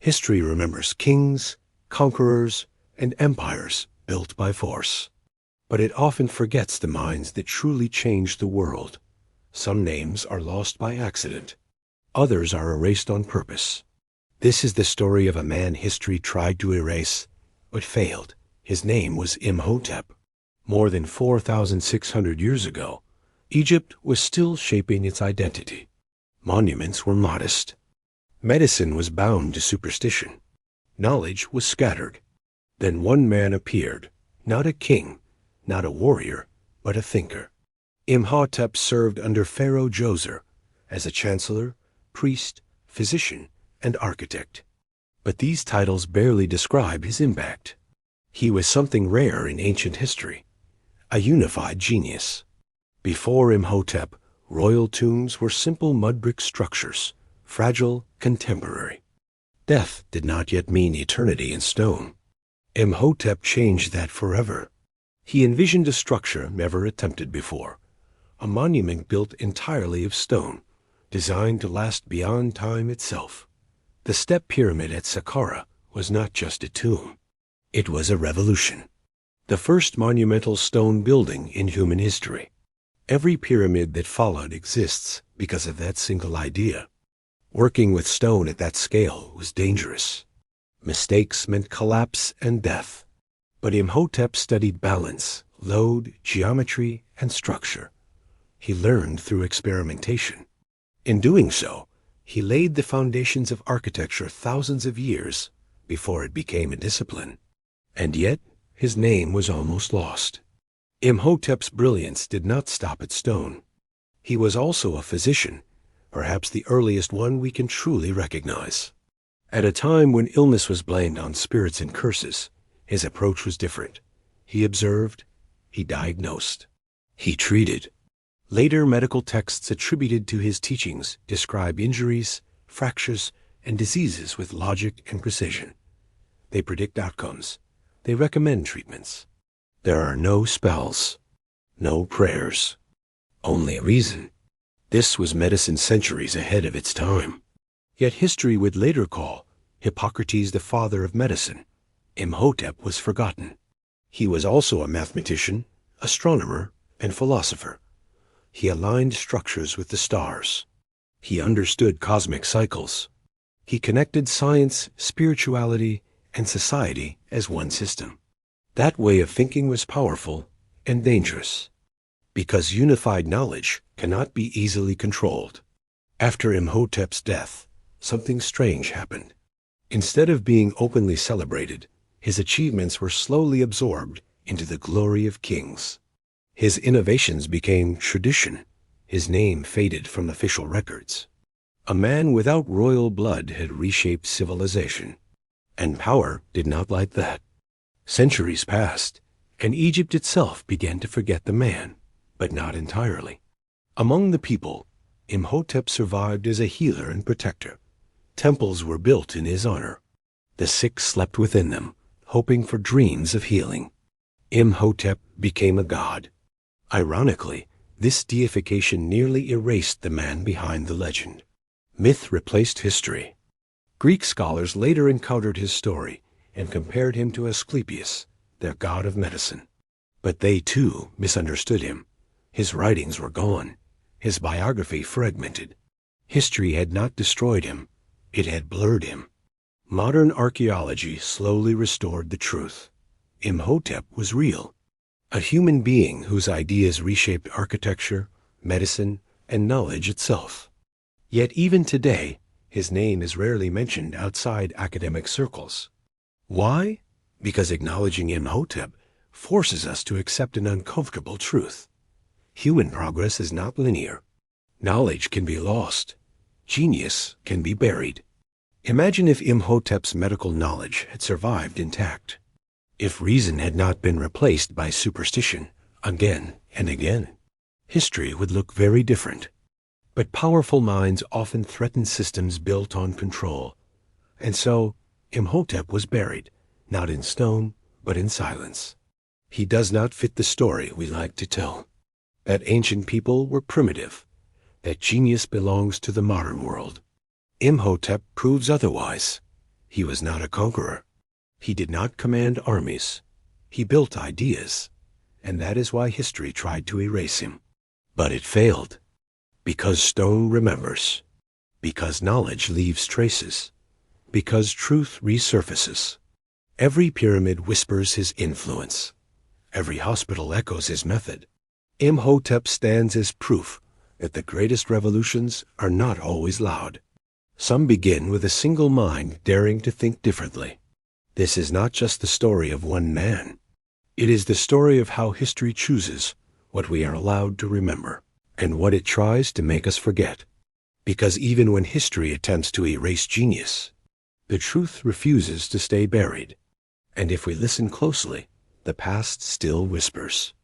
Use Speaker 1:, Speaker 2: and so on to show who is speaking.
Speaker 1: History remembers kings, conquerors, and empires built by force. But it often forgets the minds that truly changed the world. Some names are lost by accident. Others are erased on purpose. This is the story of a man history tried to erase, but failed. His name was Imhotep. More than 4,600 years ago, Egypt was still shaping its identity. Monuments were modest. Medicine was bound to superstition. Knowledge was scattered. Then one man appeared, not a king, not a warrior, but a thinker. Imhotep served under Pharaoh Djoser as a chancellor, priest, physician, and architect. But these titles barely describe his impact. He was something rare in ancient history, a unified genius. Before Imhotep, royal tombs were simple mud brick structures, fragile, contemporary. Death did not yet mean eternity in stone. Imhotep changed that forever. He envisioned a structure never attempted before, a monument built entirely of stone, designed to last beyond time itself. The step pyramid at Saqqara was not just a tomb. It was a revolution. The first monumental stone building in human history. Every pyramid that followed exists because of that single idea. Working with stone at that scale was dangerous. Mistakes meant collapse and death. But Imhotep studied balance, load, geometry, and structure. He learned through experimentation. In doing so, he laid the foundations of architecture thousands of years before it became a discipline. And yet, his name was almost lost. Imhotep's brilliance did not stop at stone. He was also a physician, perhaps the earliest one we can truly recognize. At a time when illness was blamed on spirits and curses, his approach was different. He observed, he diagnosed, he treated. Later medical texts attributed to his teachings describe injuries, fractures, and diseases with logic and precision. They predict outcomes. They recommend treatments. There are no spells, no prayers, only reason. This was medicine centuries ahead of its time. Yet history would later call Hippocrates the father of medicine. Imhotep was forgotten. He was also a mathematician, astronomer, and philosopher. He aligned structures with the stars. He understood cosmic cycles. He connected science, spirituality, and society as one system. That way of thinking was powerful and dangerous, because unified knowledge cannot be easily controlled. After Imhotep's death, something strange happened. Instead of being openly celebrated, his achievements were slowly absorbed into the glory of kings. His innovations became tradition. His name faded from official records. A man without royal blood had reshaped civilization, and power did not like that. Centuries passed, and Egypt itself began to forget the man, but not entirely. Among the people, Imhotep survived as a healer and protector. Temples were built in his honor. The sick slept within them, hoping for dreams of healing. Imhotep became a god. Ironically, this deification nearly erased the man behind the legend. Myth replaced history. Greek scholars later encountered his story and compared him to Asclepius, their god of medicine. But they, too, misunderstood him. His writings were gone, his biography fragmented. History had not destroyed him, it had blurred him. Modern archaeology slowly restored the truth. Imhotep was real, a human being whose ideas reshaped architecture, medicine, and knowledge itself. Yet even today, his name is rarely mentioned outside academic circles. Why? Because acknowledging Imhotep forces us to accept an uncomfortable truth. Human progress is not linear. Knowledge can be lost. Genius can be buried. Imagine if Imhotep's medical knowledge had survived intact. If reason had not been replaced by superstition again and again, history would look very different. But powerful minds often threaten systems built on control. And so, Imhotep was buried, not in stone, but in silence. He does not fit the story we like to tell. That ancient people were primitive. That genius belongs to the modern world. Imhotep proves otherwise. He was not a conqueror. He did not command armies. He built ideas, and that is why history tried to erase him. But it failed, because stone remembers, because knowledge leaves traces, because truth resurfaces. Every pyramid whispers his influence. Every hospital echoes his method. Imhotep stands as proof that the greatest revolutions are not always loud. Some begin with a single mind daring to think differently. This is not just the story of one man. It is the story of how history chooses what we are allowed to remember and what it tries to make us forget. Because even when history attempts to erase genius, the truth refuses to stay buried. And if we listen closely, the past still whispers.